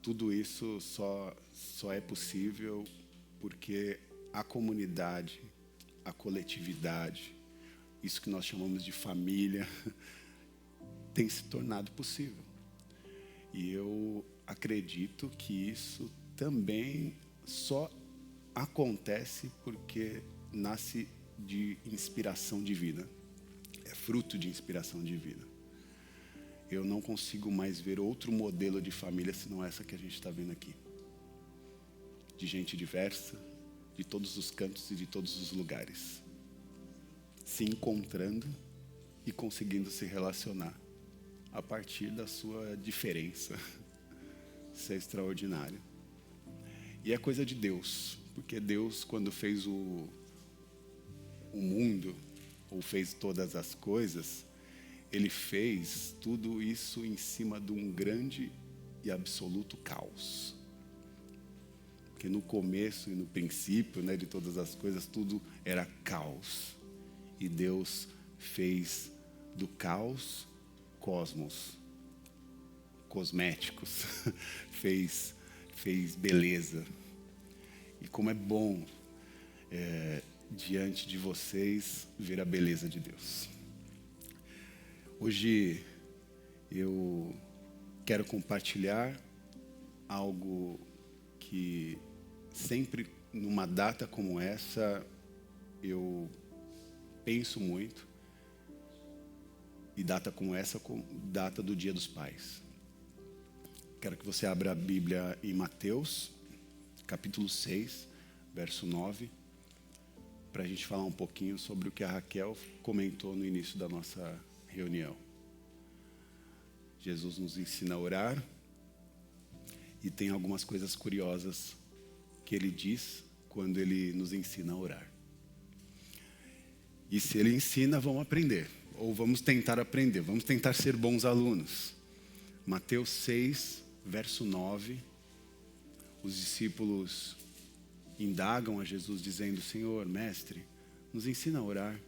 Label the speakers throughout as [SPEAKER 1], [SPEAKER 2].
[SPEAKER 1] tudo isso só é possível porque a comunidade, a coletividade, isso que nós chamamos de família, tem se tornado possível. E eu acredito que isso também só acontece porque nasce de inspiração divina. É fruto de inspiração divina. Eu não consigo mais ver outro modelo de família senão essa que a gente está vendo aqui. De gente diversa, de todos os cantos e de todos os lugares. Se encontrando e conseguindo se relacionar a partir da sua diferença. Isso é extraordinário. E é coisa de Deus, porque Deus, quando fez o mundo, ou fez todas as coisas, Ele fez tudo isso em cima de um grande e absoluto caos. Porque no começo e no princípio, né, de todas as coisas, tudo era caos. E Deus fez do caos cosmos, cosméticos, fez beleza. E como é bom diante de vocês ver a beleza de Deus. Hoje eu quero compartilhar algo que sempre numa data como essa eu penso muito. E data como essa, data do Dia dos Pais. Quero que você abra a Bíblia em Mateus, capítulo 6, verso 9, para a gente falar um pouquinho sobre o que a Raquel comentou no início da nossa reunião. Jesus nos ensina a orar e tem algumas coisas curiosas que Ele diz quando Ele nos ensina a orar. E se Ele ensina, vamos aprender. Ou vamos tentar aprender, vamos tentar ser bons alunos. Mateus 6, verso 9. Os discípulos indagam a Jesus dizendo: Senhor, mestre, nos ensina a orar.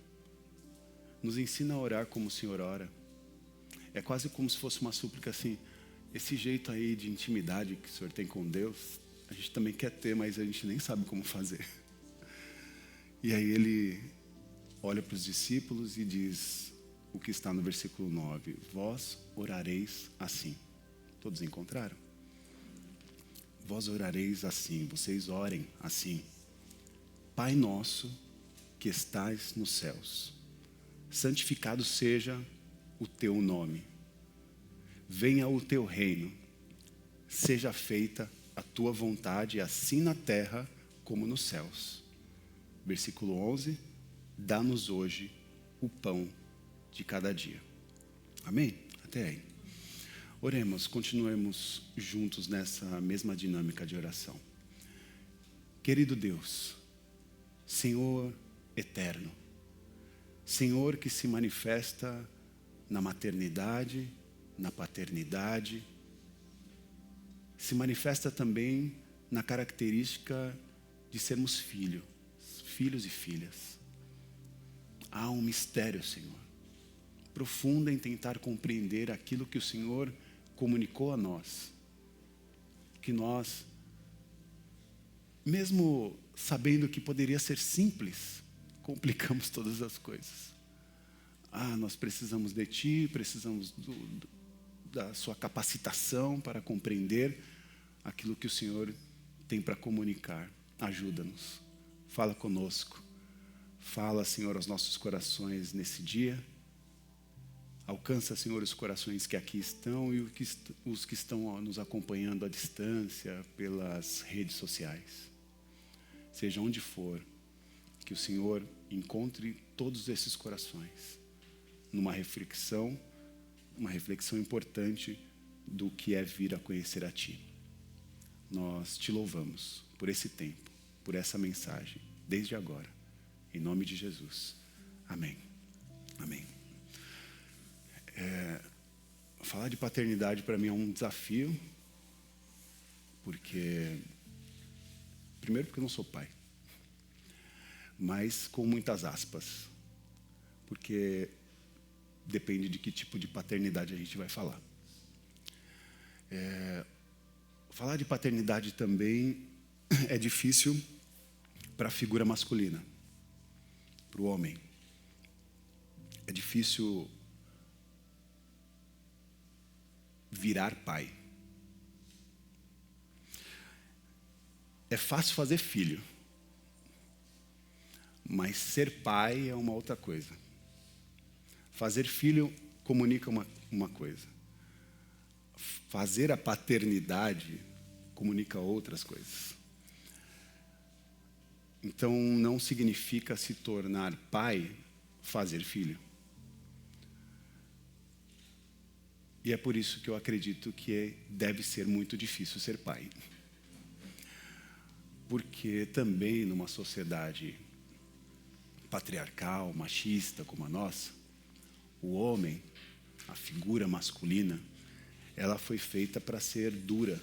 [SPEAKER 1] Nos ensina a orar como o Senhor ora. É quase como se fosse uma súplica assim: esse jeito aí de intimidade que o Senhor tem com Deus, a gente também quer ter, mas a gente nem sabe como fazer. E aí Ele olha para os discípulos e diz o que está no versículo 9: vós orareis assim. Todos encontraram? Vós orareis assim, vocês orem assim. Pai nosso que estais nos céus, santificado seja o teu nome. Venha o teu reino. Seja feita a tua vontade, assim na terra como nos céus. Versículo 11: dá-nos hoje o pão de cada dia. Amém? Até aí. Oremos, continuemos juntos nessa mesma dinâmica de oração. Querido Deus, Senhor eterno, Senhor que se manifesta na maternidade, na paternidade, se manifesta também na característica de sermos filhos e filhas. Há um mistério, Senhor, profundo em tentar compreender aquilo que o Senhor comunicou a nós. Que nós, mesmo sabendo que poderia ser simples, complicamos todas as coisas. Nós precisamos de Ti, precisamos da Sua capacitação para compreender aquilo que o Senhor tem para comunicar. Ajuda-nos, fala conosco, fala, Senhor, aos nossos corações nesse dia. Alcança, Senhor, os corações que aqui estão e os que estão nos acompanhando à distância pelas redes sociais. Seja onde for, que o Senhor encontre todos esses corações numa reflexão importante do que é vir a conhecer a Ti. Nós Te louvamos por esse tempo, por essa mensagem, desde agora, em nome de Jesus. Amém. Amém. Falar de paternidade para mim é um desafio, primeiro porque eu não sou pai, mas com muitas aspas, porque depende de que tipo de paternidade a gente vai falar. Falar de paternidade também é difícil para a figura masculina, para o homem. É difícil virar pai. É fácil fazer filho, mas ser pai é uma outra coisa. Fazer filho comunica uma coisa. Fazer a paternidade comunica outras coisas. Então, não significa se tornar pai, fazer filho. E é por isso que eu acredito que deve ser muito difícil ser pai. Porque também numa sociedade patriarcal, machista como a nossa, o homem, a figura masculina, ela foi feita para ser dura,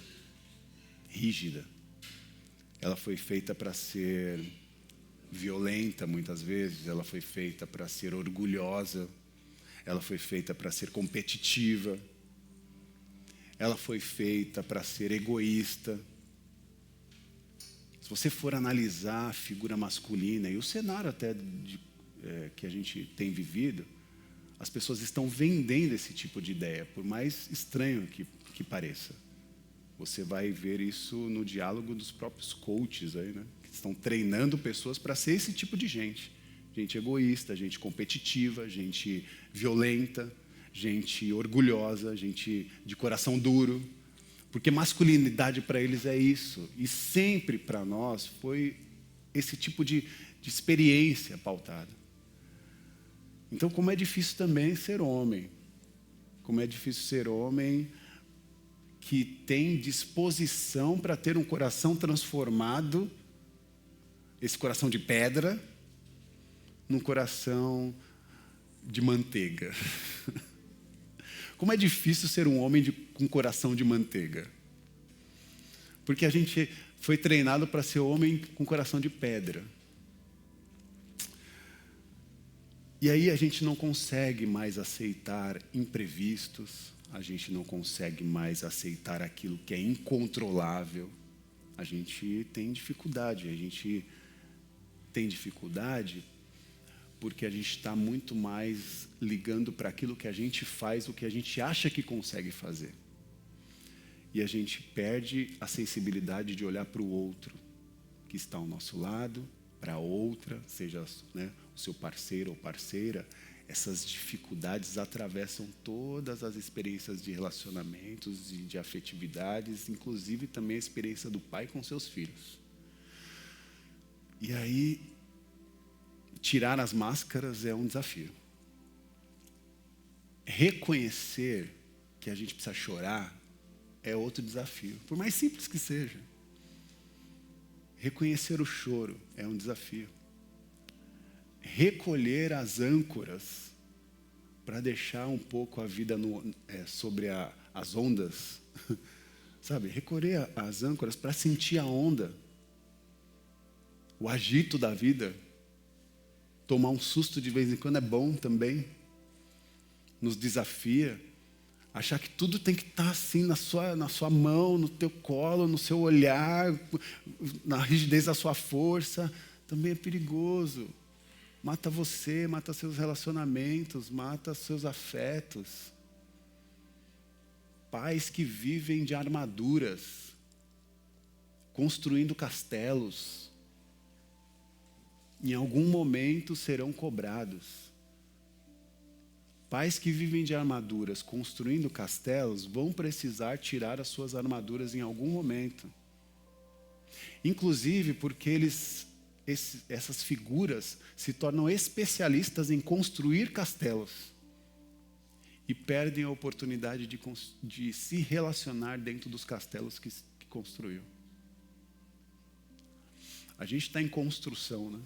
[SPEAKER 1] rígida. Ela foi feita para ser violenta muitas vezes, ela foi feita para ser orgulhosa, ela foi feita para ser competitiva, ela foi feita para ser egoísta. Se você for analisar a figura masculina e o cenário até que a gente tem vivido, as pessoas estão vendendo esse tipo de ideia, por mais estranho que pareça. Você vai ver isso no diálogo dos próprios coaches aí, né? Que estão treinando pessoas para ser esse tipo de gente. Gente egoísta, gente competitiva, gente violenta, gente orgulhosa, gente de coração duro. Porque masculinidade para eles é isso. E sempre para nós foi esse tipo de experiência pautada. Então, como é difícil também ser homem. Como é difícil ser homem que tem disposição para ter um coração transformado, esse coração de pedra, num coração de manteiga. Como é difícil ser um homem com coração de manteiga. Porque a gente foi treinado para ser homem com coração de pedra. E aí a gente não consegue mais aceitar imprevistos, a gente não consegue mais aceitar aquilo que é incontrolável. A gente tem dificuldade, porque a gente está muito mais ligando para aquilo que a gente faz, o que a gente acha que consegue fazer. E a gente perde a sensibilidade de olhar para o outro, que está ao nosso lado, para a outra, seja, né, o seu parceiro ou parceira. Essas dificuldades atravessam todas as experiências de relacionamentos e de afetividades, inclusive também a experiência do pai com seus filhos. E aí, tirar as máscaras é um desafio. Reconhecer que a gente precisa chorar é outro desafio, por mais simples que seja. Reconhecer o choro é um desafio. Recolher as âncoras para deixar um pouco a vida sobre as ondas, sabe? Recolher as âncoras para sentir a onda, o agito da vida. Tomar um susto de vez em quando é bom também. Nos desafia. Achar que tudo tem que estar assim na sua mão, no teu colo, no seu olhar, na rigidez da sua força, também é perigoso. Mata você, mata seus relacionamentos, mata seus afetos. Pais que vivem de armaduras, construindo castelos, em algum momento serão cobrados. Pais que vivem de armaduras, construindo castelos, vão precisar tirar as suas armaduras em algum momento. Inclusive porque essas figuras se tornam especialistas em construir castelos e perdem a oportunidade de se relacionar dentro dos castelos que construiu. A gente está em construção, né?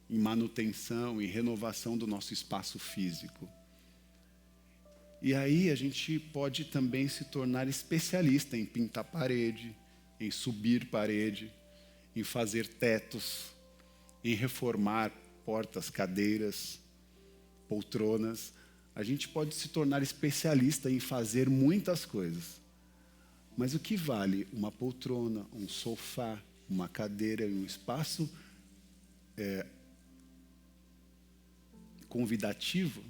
[SPEAKER 1] Em manutenção, em renovação do nosso espaço físico. E aí a gente pode também se tornar especialista em pintar parede, em subir parede, em fazer tetos, em reformar portas, cadeiras, poltronas. A gente pode se tornar especialista em fazer muitas coisas. Mas o que vale uma poltrona, um sofá, uma cadeira e um espaço convidativo,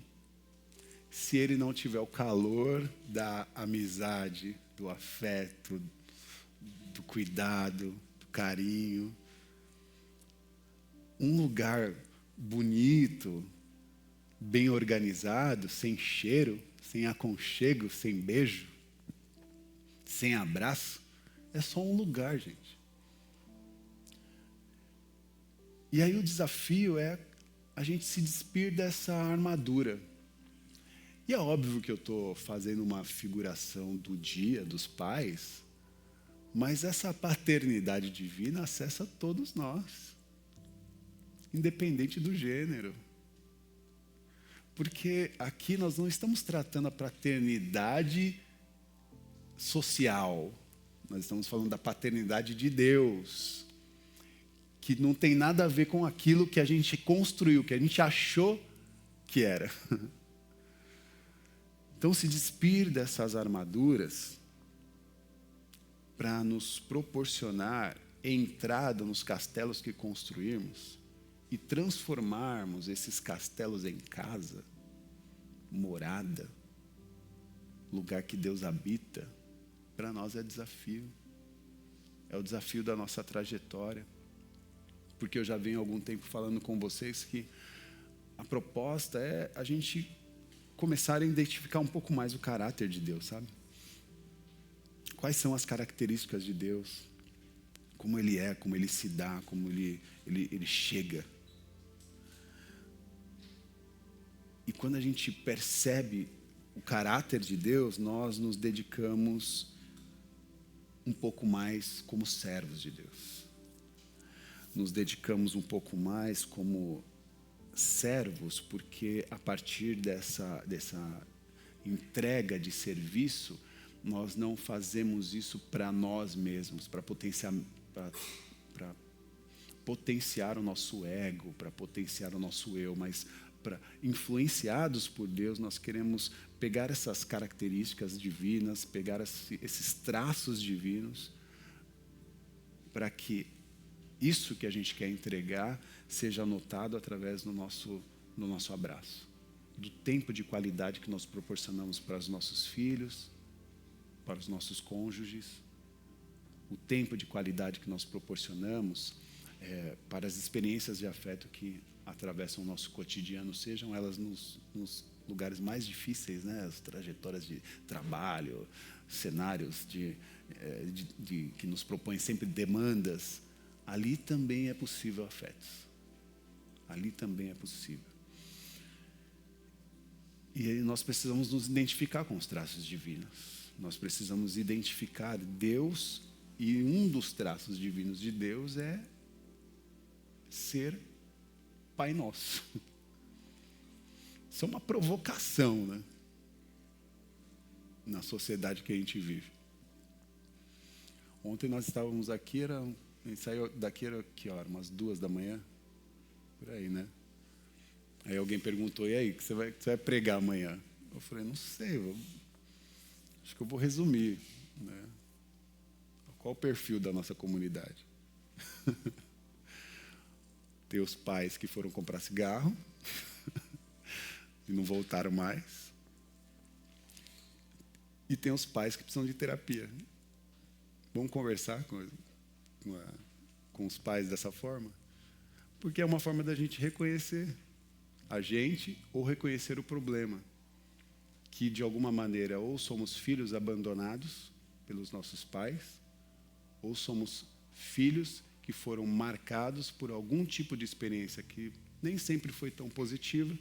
[SPEAKER 1] se ele não tiver o calor da amizade, do afeto, do cuidado, do carinho? Um lugar bonito, bem organizado, sem cheiro, sem aconchego, sem beijo, sem abraço, é só um lugar, gente. E aí o desafio é a gente se despir dessa armadura. E é óbvio que eu estou fazendo uma figuração do dia dos pais, mas essa paternidade divina acessa todos nós, independente do gênero. Porque aqui nós não estamos tratando a paternidade social, nós estamos falando da paternidade de Deus, que não tem nada a ver com aquilo que a gente construiu, que a gente achou que era. Então, se despir dessas armaduras para nos proporcionar entrada nos castelos que construímos e transformarmos esses castelos em casa, morada, lugar que Deus habita, para nós é desafio. É o desafio da nossa trajetória. Porque eu já venho há algum tempo falando com vocês que a proposta é a gente começar a identificar um pouco mais o caráter de Deus, sabe? Quais são as características de Deus? Como Ele é, como Ele se dá, como Ele chega. E quando a gente percebe o caráter de Deus, nós nos dedicamos um pouco mais como servos de Deus. Nos dedicamos um pouco mais como servos, porque a partir dessa entrega de serviço, nós não fazemos isso para nós mesmos, para potenciar o nosso ego, para potenciar o nosso eu, mas influenciados por Deus, nós queremos pegar essas características divinas, pegar esses traços divinos, para que isso que a gente quer entregar seja notado através do nosso abraço, do tempo de qualidade que nós proporcionamos para os nossos filhos, para os nossos cônjuges, o tempo de qualidade que nós proporcionamos para as experiências de afeto que atravessam o nosso cotidiano, sejam elas nos lugares mais difíceis, né? As trajetórias de trabalho, cenários que nos propõem sempre demandas. Ali também é possível afetos. Ali também é possível. E aí nós precisamos nos identificar com os traços divinos. Nós precisamos identificar Deus, e um dos traços divinos de Deus é ser Pai Nosso. Isso é uma provocação, né? Na sociedade que a gente vive. Ontem nós estávamos aqui, a gente saiu daqui, era que hora? Umas 2h, por aí, né? Aí alguém perguntou, e aí, o que você vai pregar amanhã? Eu falei, não sei, acho que eu vou resumir, né? Qual o perfil da nossa comunidade? Tem os pais que foram comprar cigarro e não voltaram mais. E tem os pais que precisam de terapia. Vamos conversar com os pais dessa forma? Porque é uma forma da gente reconhecer a gente ou reconhecer o problema. Que, de alguma maneira, ou somos filhos abandonados pelos nossos pais, ou somos filhos que foram marcados por algum tipo de experiência que nem sempre foi tão positiva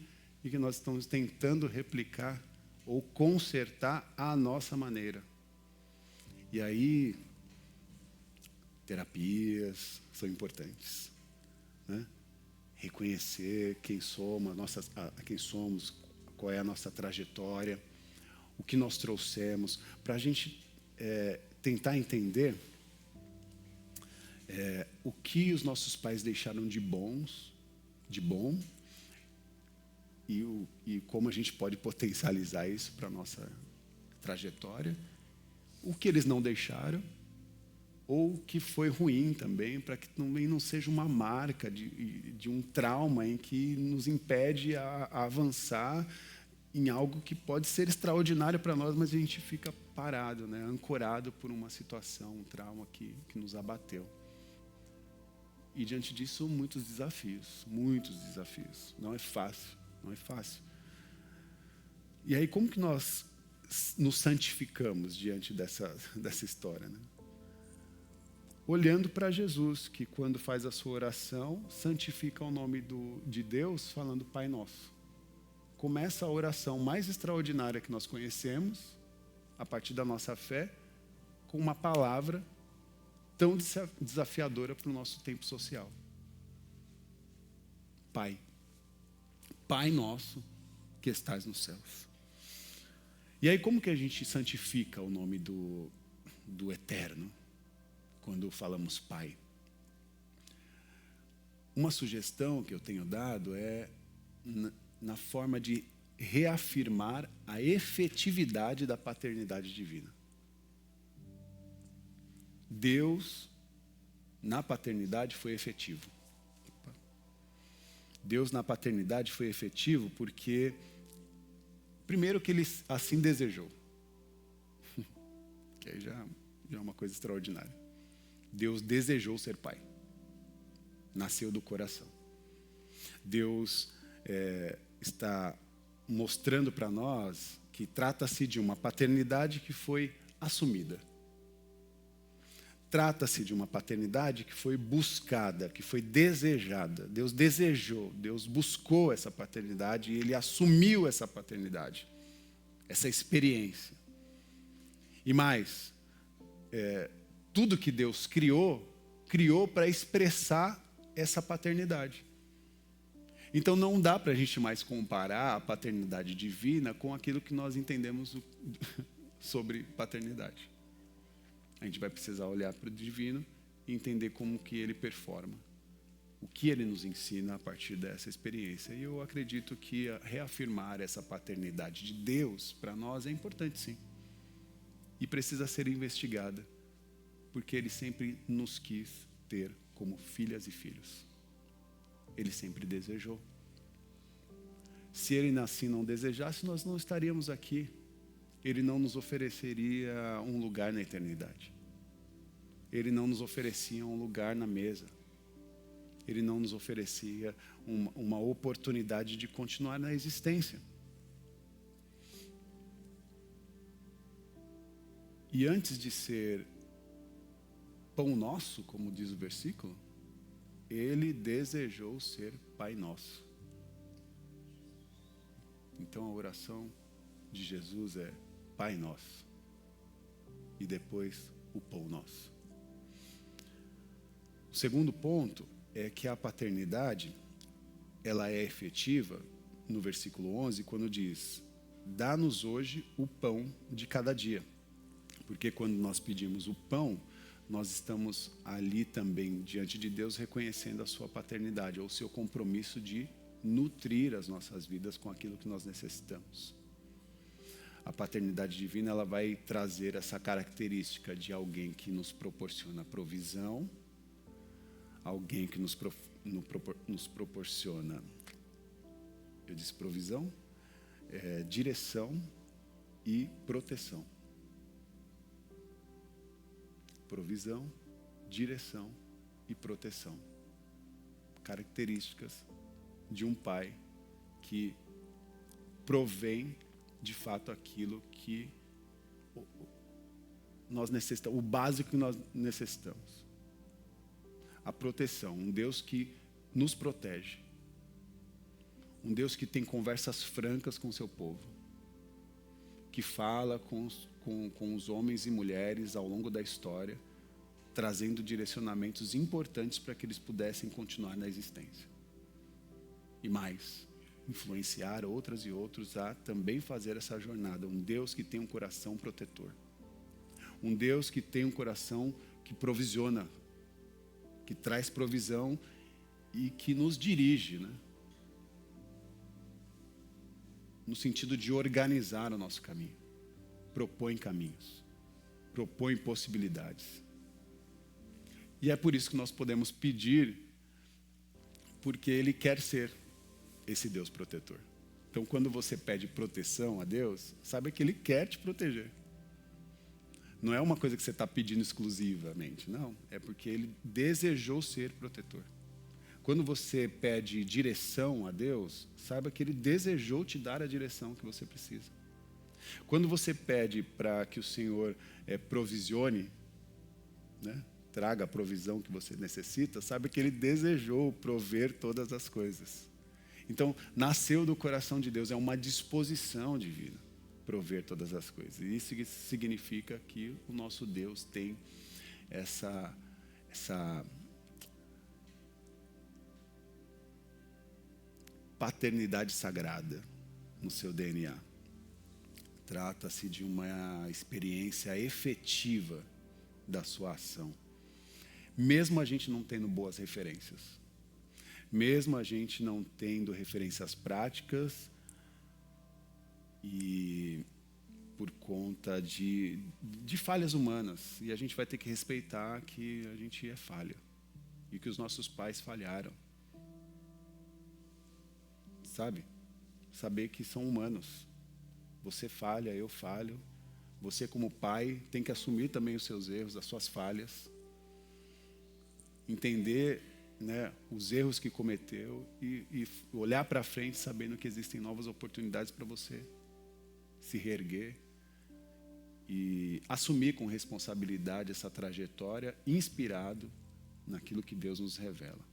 [SPEAKER 1] e que nós estamos tentando replicar ou consertar à nossa maneira. E aí, terapias são importantes, né? Reconhecer quem somos, quem somos, qual é a nossa trajetória, o que nós trouxemos, para a gente tentar entender o que os nossos pais deixaram de bom, e como a gente pode potencializar isso para a nossa trajetória o que eles não deixaram, ou o que foi ruim também, para que também não seja uma marca de um trauma em que nos impede a avançar em algo que pode ser extraordinário para nós, mas a gente fica parado, né? Ancorado por uma situação, um trauma que nos abateu. E diante disso, muitos desafios. Não é fácil, não é fácil. E aí, como que nós nos santificamos diante dessa história, né? Olhando para Jesus, que quando faz a sua oração, santifica o nome de Deus, falando Pai Nosso. Começa a oração mais extraordinária que nós conhecemos, a partir da nossa fé, com uma palavra tão desafiadora para o nosso tempo social. Pai. Pai nosso que estás nos céus. E aí, como que a gente santifica o nome do Eterno, quando falamos Pai? Uma sugestão que eu tenho dado é na forma de reafirmar a efetividade da paternidade divina. Deus, na paternidade, foi efetivo. Deus, na paternidade, foi efetivo porque, primeiro, que Ele assim desejou. Que aí já é uma coisa extraordinária. Deus desejou ser pai. Nasceu do coração. Deus está mostrando para nós que trata-se de uma paternidade que foi assumida. Trata-se de uma paternidade que foi buscada, que foi desejada. Deus desejou, Deus buscou essa paternidade e Ele assumiu essa paternidade, essa experiência. E mais, tudo que Deus criou para expressar essa paternidade. Então não dá para a gente mais comparar a paternidade divina com aquilo que nós entendemos sobre paternidade. A gente vai precisar olhar para o divino e entender como que ele performa, o que ele nos ensina a partir dessa experiência. E eu acredito que reafirmar essa paternidade de Deus para nós é importante, sim. E precisa ser investigada, porque Ele sempre nos quis ter como filhas e filhos. Ele sempre desejou. Se Ele assim não desejasse, nós não estaríamos aqui. Ele não nos ofereceria um lugar na eternidade. Ele não nos oferecia um lugar na mesa. Ele não nos oferecia uma oportunidade de continuar na existência. E antes de ser pão nosso, como diz o versículo, Ele desejou ser Pai nosso. Então a oração de Jesus é Pai nosso. E depois o pão nosso. O segundo ponto é que a paternidade, ela é efetiva no versículo 11, quando diz: dá-nos hoje o pão de cada dia. Porque quando nós pedimos o pão, nós estamos ali também diante de Deus reconhecendo a sua paternidade, ou o seu compromisso de nutrir as nossas vidas com aquilo que nós necessitamos. A paternidade divina, ela vai trazer essa característica de alguém que nos proporciona provisão, alguém que nos proporciona, eu disse provisão, direção e proteção. Provisão, direção e proteção. Características de um pai que provém de fato aquilo que nós necessitamos, o básico que nós necessitamos. A proteção, um Deus que nos protege. Um Deus que tem conversas francas com o seu povo. Que fala com os homens e mulheres ao longo da história, trazendo direcionamentos importantes para que eles pudessem continuar na existência. E mais, influenciar outras e outros a também fazer essa jornada. Um Deus que tem um coração protetor. Um Deus que tem um coração que provisiona, que traz provisão e que nos dirige, né? No sentido de organizar o nosso caminho. Propõe caminhos. propõe possibilidades. E é por isso que nós podemos pedir, porque Ele quer ser esse Deus protetor. Então, quando você pede proteção a Deus, saiba que Ele quer te proteger. Não é uma coisa que você está pedindo exclusivamente, não. É porque Ele desejou ser protetor. Quando você pede direção a Deus, saiba que Ele desejou te dar a direção que você precisa. Quando você pede para que o Senhor provisione, né, traga a provisão que você necessita, saiba que Ele desejou prover todas as coisas. Então, nasceu do coração de Deus, é uma disposição divina prover todas as coisas. E isso significa que o nosso Deus tem essa paternidade sagrada no seu DNA. Trata-se de uma experiência efetiva da sua ação. Mesmo a gente não tendo boas referências, mesmo a gente não tendo referências práticas e por conta de falhas humanas. E a gente vai ter que respeitar que a gente é falha e que os nossos pais falharam. Sabe? Saber que são humanos. Você falha, eu falho. Você, como pai, tem que assumir também os seus erros, as suas falhas. Entender, né, os erros que cometeu e olhar para frente sabendo que existem novas oportunidades para você se reerguer e assumir com responsabilidade essa trajetória, inspirado naquilo que Deus nos revela.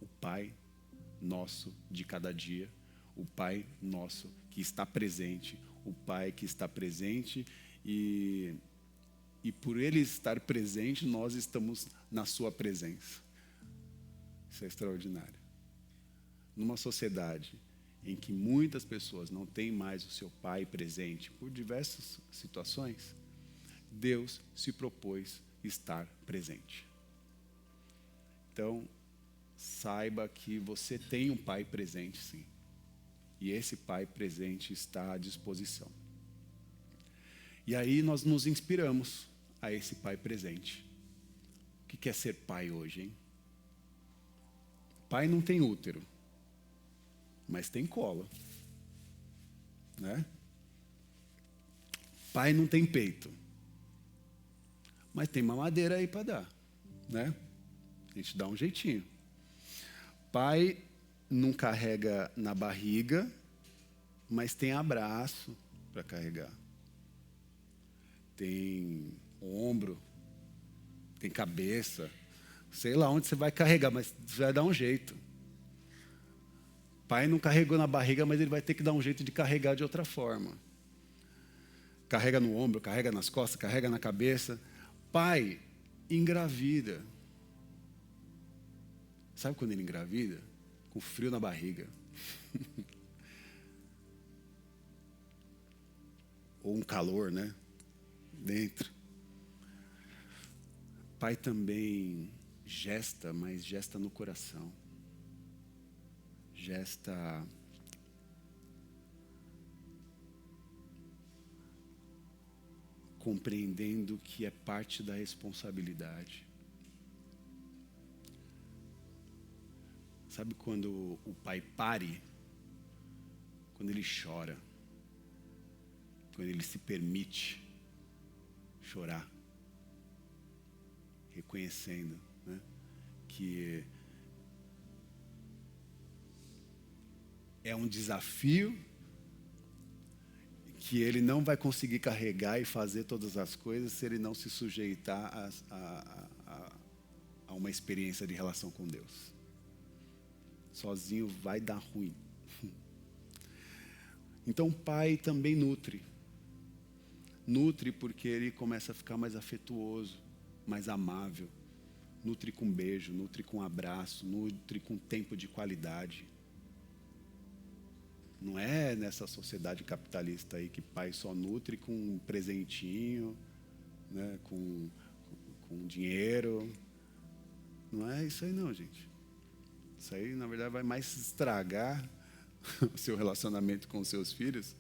[SPEAKER 1] O Pai nosso de cada dia, o Pai nosso que está presente, o Pai que está presente e por Ele estar presente, nós estamos na sua presença. Isso é extraordinário. Numa sociedade em que muitas pessoas não têm mais o seu Pai presente por diversas situações, Deus se propôs estar presente. Então, saiba que você tem um Pai presente, sim. E esse Pai presente está à disposição. E aí nós nos inspiramos a esse Pai presente. O que é ser pai hoje, hein? Pai não tem útero, mas tem cola, né? Pai não tem peito, mas tem mamadeira aí para dar, né? A gente dá um jeitinho. Pai não carrega na barriga, mas tem abraço para carregar. Tem ombro, tem cabeça, sei lá onde você vai carregar, mas você vai dar um jeito. Pai não carregou na barriga, mas ele vai ter que dar um jeito de carregar de outra forma. Carrega no ombro, carrega nas costas, carrega na cabeça. Pai engravida. Sabe quando ele engravida? Com frio na barriga. Ou um calor, né? Dentro. Pai também gesta, mas gesta no coração. Gesta compreendendo que é parte da responsabilidade. Sabe quando o pai pare? Quando ele chora. Quando ele se permite chorar. Reconhecendo, né, que é um desafio que ele não vai conseguir carregar e fazer todas as coisas se ele não se sujeitar a uma experiência de relação com Deus. Sozinho vai dar ruim. Então o pai também nutre. Nutre porque ele começa a ficar mais afetuoso, mais amável. Nutre com beijo, nutre com abraço, nutre com tempo de qualidade. Não é nessa sociedade capitalista aí que pai só nutre com um presentinho, né, com dinheiro. Não é isso aí não, gente. Isso aí, na verdade, vai mais estragar o seu relacionamento com os seus filhos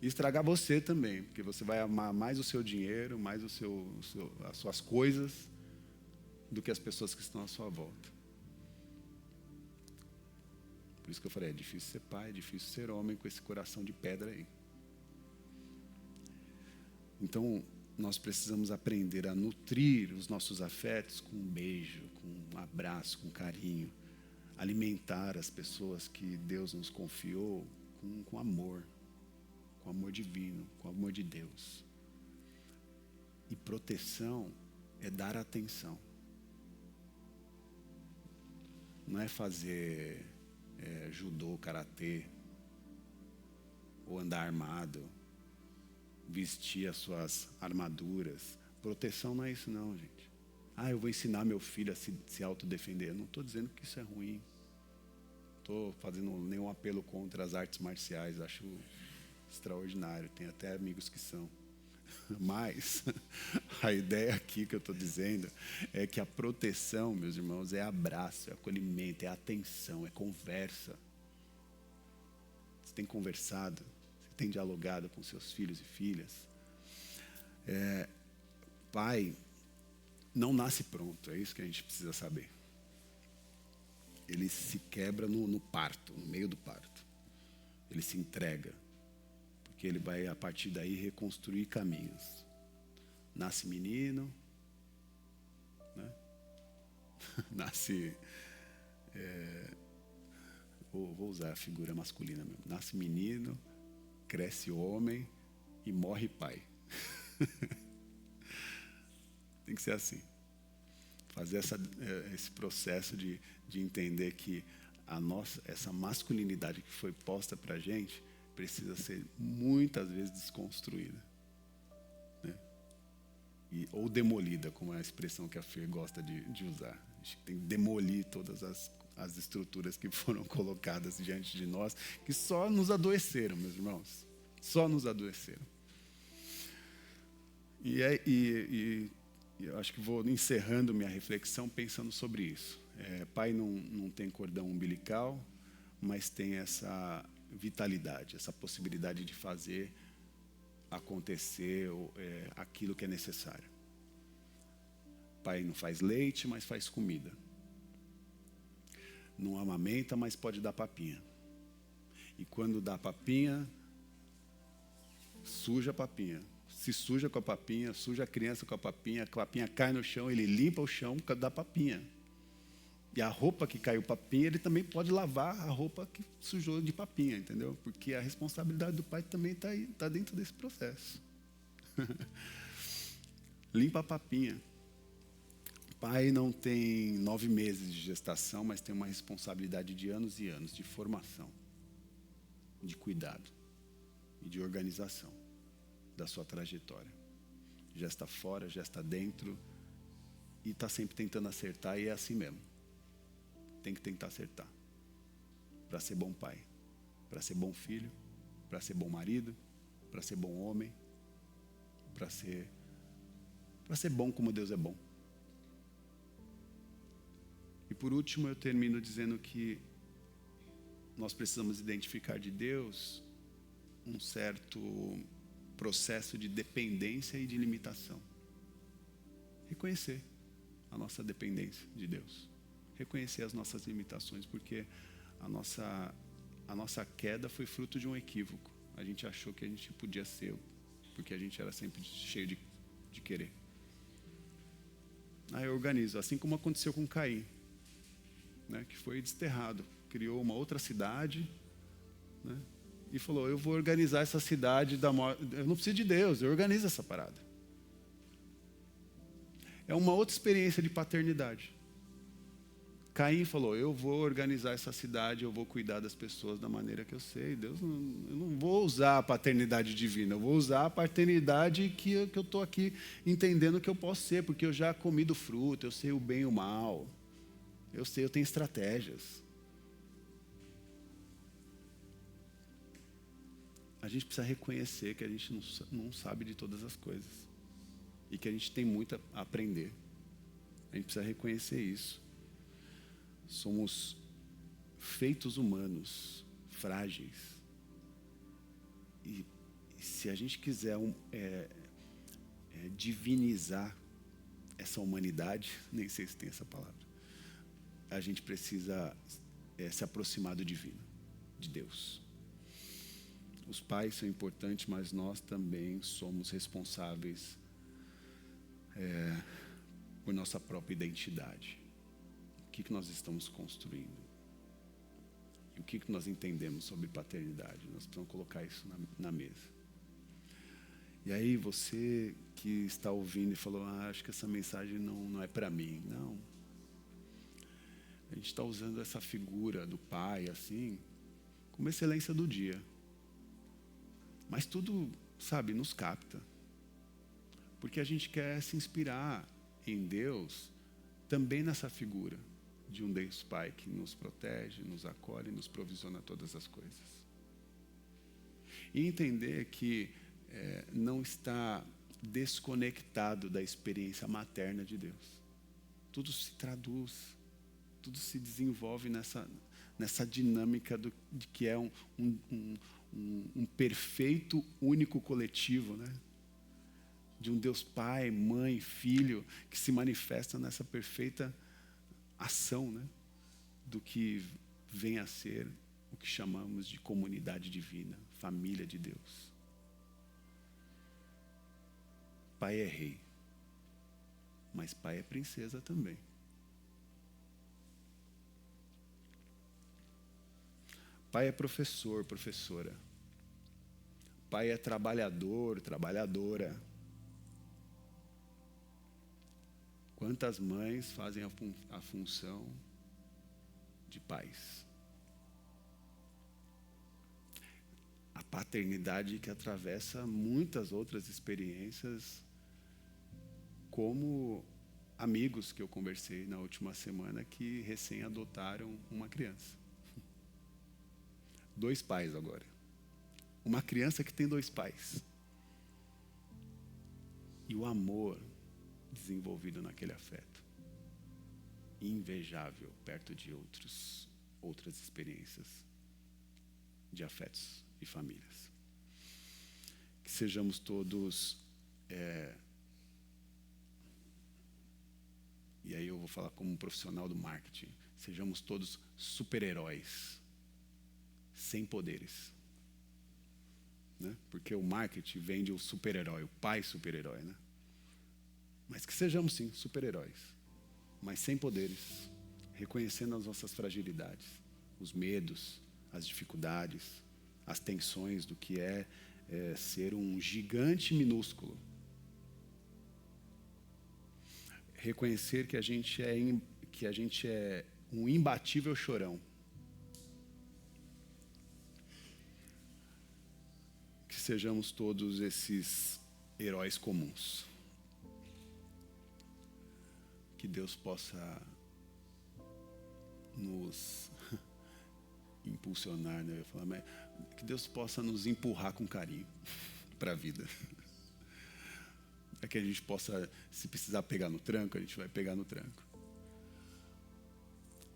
[SPEAKER 1] E estragar você também, porque você vai amar mais o seu dinheiro, mais as suas coisas, do que as pessoas que estão à sua volta. Por isso que eu falei, é difícil ser pai, é difícil ser homem com esse coração de pedra aí. Então, nós precisamos aprender a nutrir os nossos afetos com um beijo, com um abraço, com carinho. Alimentar as pessoas que Deus nos confiou com amor divino, com amor de Deus. E proteção é dar atenção. Não é fazer judô, karatê, ou andar armado, vestir as suas armaduras. Proteção não é isso não, gente. Eu vou ensinar meu filho a se autodefender. Eu não estou dizendo que isso é ruim. Não estou fazendo nenhum apelo contra as artes marciais. Acho extraordinário. Tem até amigos que são. Mas a ideia aqui que eu estou dizendo é que a proteção, meus irmãos, é abraço, é acolhimento, é atenção, é conversa. Você tem conversado, você tem dialogado com seus filhos e filhas. Pai não nasce pronto, é isso que a gente precisa saber. Ele se quebra no parto, no meio do parto. Ele se entrega. Porque ele vai, a partir daí, reconstruir caminhos. Nasce menino, né? Nasce... vou usar a figura masculina mesmo. Nasce menino, cresce homem e morre pai. Tem que ser assim. Fazer esse processo de entender que essa masculinidade que foi posta para a gente precisa ser muitas vezes desconstruída, né? Ou demolida, como é a expressão que a Fê gosta de usar. A gente tem que demolir todas as estruturas que foram colocadas diante de nós, que só nos adoeceram, meus irmãos. Só nos adoeceram. E eu acho que vou encerrando minha reflexão pensando sobre isso. Pai não tem cordão umbilical, mas tem essa vitalidade, essa possibilidade de fazer acontecer aquilo que é necessário. Pai não faz leite, mas faz comida. Não amamenta, mas pode dar papinha. E quando dá papinha, suja a papinha. Se suja com a papinha, suja a criança com a papinha cai no chão, ele limpa o chão da papinha. E a roupa que caiu papinha, ele também pode lavar a roupa que sujou de papinha, entendeu? Porque a responsabilidade do pai também está dentro desse processo. Limpa a papinha. Pai não tem 9 meses de gestação, mas tem uma responsabilidade de anos e anos de formação, de cuidado e de organização da sua trajetória. Já está fora, já está dentro e está sempre tentando acertar, e é assim mesmo. Tem que tentar acertar para ser bom pai, para ser bom filho, para ser bom marido, para ser bom homem, para ser bom como Deus é bom. E por último eu termino dizendo que nós precisamos identificar de Deus um certo processo de dependência e de limitação. Reconhecer a nossa dependência de Deus. Reconhecer as nossas limitações, porque a nossa queda foi fruto de um equívoco. A gente achou que a gente podia ser, porque a gente era sempre cheio de querer. Aí eu organizo, assim como aconteceu com Caim, né, que foi desterrado, criou uma outra cidade, né, e falou, eu vou organizar essa cidade da morte. Eu não preciso de Deus, eu organizo essa parada. É uma outra experiência de paternidade. Caim falou, eu vou organizar essa cidade, eu vou cuidar das pessoas da maneira que eu sei. Deus, eu não vou usar a paternidade divina, eu vou usar a paternidade que eu estou aqui entendendo que eu posso ser, porque eu já comi do fruto, eu sei o bem e o mal. Eu tenho estratégias. A gente precisa reconhecer que a gente não sabe de todas as coisas. E que a gente tem muito a aprender. A gente precisa reconhecer isso. Somos feitos humanos, frágeis. E se a gente quiser divinizar essa humanidade, nem sei se tem essa palavra, a gente precisa se aproximar do divino, de Deus. Os pais são importantes, mas nós também somos responsáveis por nossa própria identidade. O que nós estamos construindo? E o que nós entendemos sobre paternidade? Nós precisamos colocar isso na mesa. E aí você que está ouvindo e falou, acho que essa mensagem não é para mim. Não. A gente está usando essa figura do pai, assim, como excelência do dia. Mas tudo, sabe, nos capta. Porque a gente quer se inspirar em Deus também nessa figura de um Deus Pai que nos protege, nos acolhe e nos provisiona todas as coisas. E entender que não está desconectado da experiência materna de Deus. Tudo se traduz, tudo se desenvolve nessa dinâmica de que é um perfeito único coletivo, né? De um Deus Pai, Mãe, Filho, que se manifesta nessa perfeita ação, né? Do que vem a ser o que chamamos de comunidade divina, família de Deus. Pai é rei, mas pai é princesa também. Pai é professor, professora. Pai é trabalhador, trabalhadora. Quantas mães fazem a função de pais? A paternidade que atravessa muitas outras experiências, como amigos que eu conversei na última semana que recém adotaram uma criança. 2 pais agora. Uma criança que tem 2 pais. E o amor desenvolvido naquele afeto. Invejável perto de outras experiências de afetos e famílias. Que sejamos todos... E aí eu vou falar como um profissional do marketing. Sejamos todos super-heróis. Sem poderes. Né? Porque o marketing vende o super-herói, o pai super-herói, né? Mas que sejamos sim super-heróis, mas sem poderes, reconhecendo as nossas fragilidades, os medos, as dificuldades, as tensões do que é ser um gigante minúsculo. Reconhecer que a gente é um imbatível chorão. Que sejamos todos esses heróis comuns. Que Deus possa nos impulsionar, né? Eu ia falar, mas que Deus possa nos empurrar com carinho para a vida. É que a gente possa, se precisar pegar no tranco, a gente vai pegar no tranco.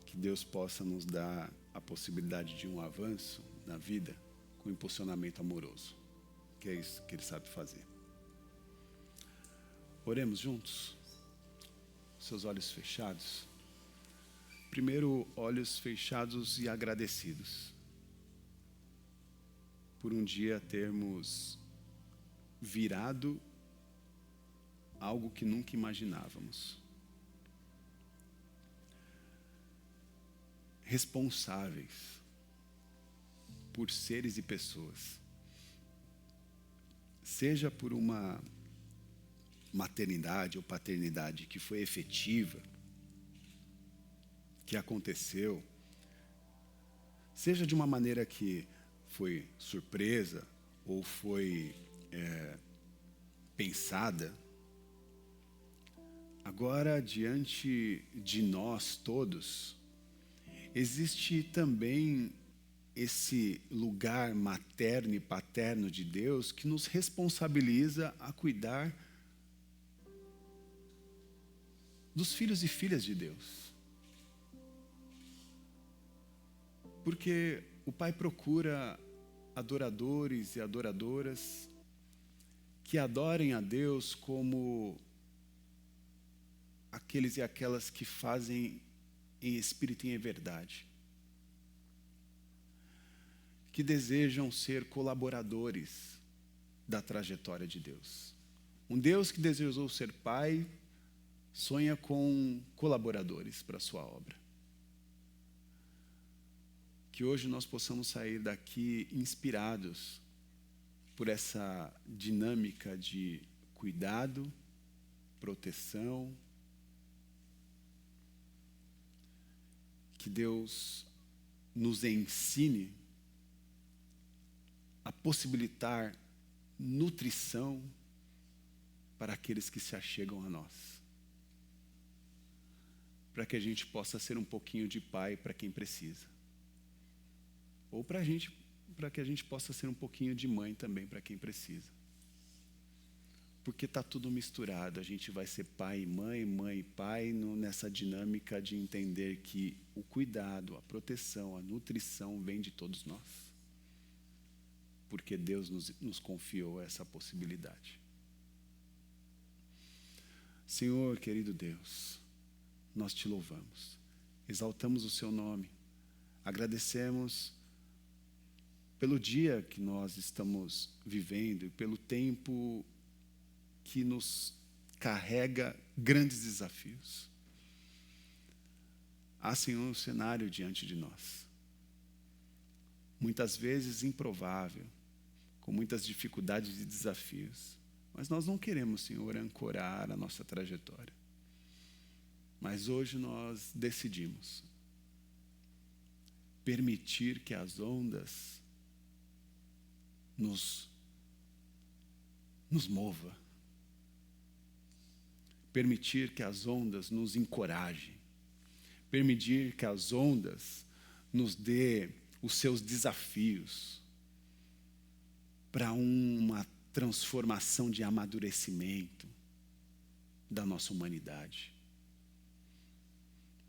[SPEAKER 1] Que Deus possa nos dar a possibilidade de um avanço na vida com impulsionamento amoroso. Que é isso que Ele sabe fazer. Oremos juntos. Seus olhos fechados. Primeiro, olhos fechados e agradecidos. Por um dia termos virado algo que nunca imaginávamos. Responsáveis por seres e pessoas. Seja por uma maternidade ou paternidade que foi efetiva, que aconteceu, seja de uma maneira que foi surpresa ou foi pensada, agora diante de nós todos, existe também esse lugar materno e paterno de Deus que nos responsabiliza a cuidar dos filhos e filhas de Deus. Porque o Pai procura adoradores e adoradoras que adorem a Deus como aqueles e aquelas que fazem em espírito e em verdade, que desejam ser colaboradores da trajetória de Deus. Um Deus que desejou ser pai, sonha com colaboradores para a sua obra. Que hoje nós possamos sair daqui inspirados por essa dinâmica de cuidado, proteção. Que Deus nos ensine a possibilitar nutrição para aqueles que se achegam a nós. Para que a gente possa ser um pouquinho de pai para quem precisa. Ou para que a gente possa ser um pouquinho de mãe também para quem precisa. Porque está tudo misturado, a gente vai ser pai e mãe, mãe e pai, nessa dinâmica de entender que o cuidado, a proteção, a nutrição vem de todos nós. Porque Deus nos confiou essa possibilidade. Senhor, querido Deus, nós te louvamos, exaltamos o seu nome, agradecemos pelo dia que nós estamos vivendo e pelo tempo que nos carrega grandes desafios. Há, Senhor, um cenário diante de nós, muitas vezes improvável, com muitas dificuldades e desafios, mas nós não queremos, Senhor, ancorar a nossa trajetória. Mas hoje nós decidimos permitir que as ondas nos mova, permitir que as ondas nos encorajem, permitir que as ondas nos dê os seus desafios para uma transformação de amadurecimento da nossa humanidade.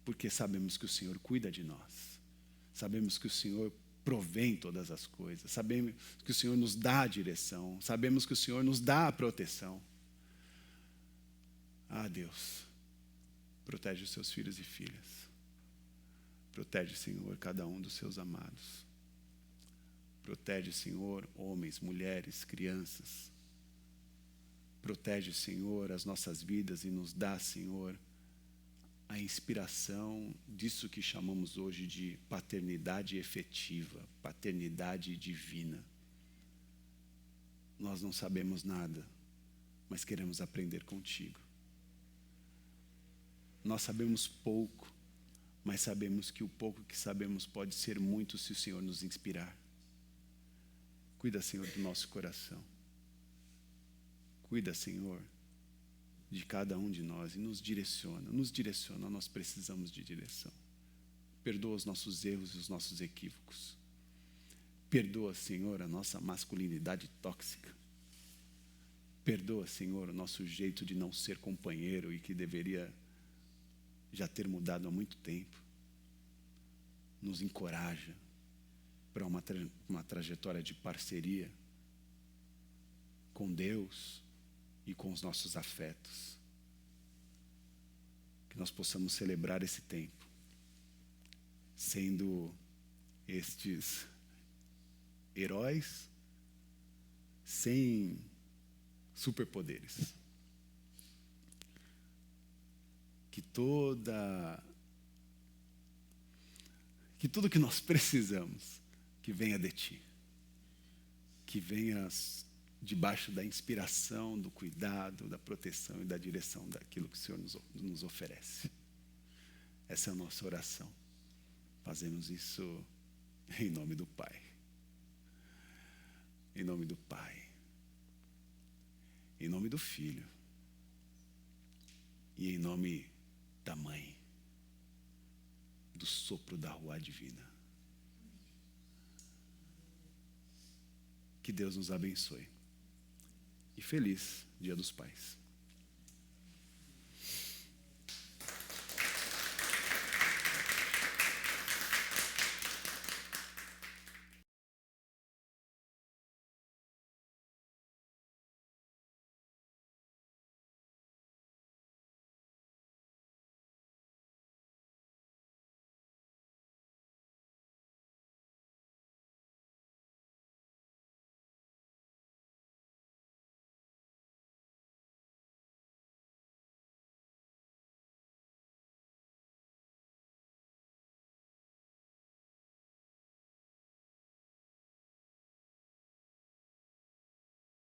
[SPEAKER 1] Porque sabemos que o Senhor cuida de nós, sabemos que o Senhor provém todas as coisas, sabemos que o Senhor nos dá a direção, sabemos que o Senhor nos dá a proteção. Ah, Deus, protege os seus filhos e filhas. Protege, Senhor, cada um dos seus amados. Protege, Senhor, homens, mulheres, crianças. Protege, Senhor, as nossas vidas e nos dá, Senhor, a inspiração disso que chamamos hoje de paternidade efetiva, paternidade divina. Nós não sabemos nada, mas queremos aprender contigo. Nós sabemos pouco, mas sabemos que o pouco que sabemos pode ser muito se o Senhor nos inspirar. Cuida, Senhor, do nosso coração. Cuida, Senhor, de cada um de nós e nos direciona, nós precisamos de direção. Perdoa os nossos erros e os nossos equívocos. Perdoa, Senhor, a nossa masculinidade tóxica. Perdoa, Senhor, o nosso jeito de não ser companheiro e que deveria já ter mudado há muito tempo. Nos encoraja para uma trajetória de parceria com Deus e com os nossos afetos. Que nós possamos celebrar esse tempo, sendo estes heróis sem superpoderes. Que tudo que nós precisamos, que venha de Ti. Que venha debaixo da inspiração, do cuidado, da proteção e da direção daquilo que o Senhor nos oferece. Essa é a nossa oração. Fazemos isso em nome do Pai. Em nome do Pai. Em nome do Filho. E em nome da Mãe. Do sopro da Ruá Divina. Que Deus nos abençoe. E feliz Dia dos Pais.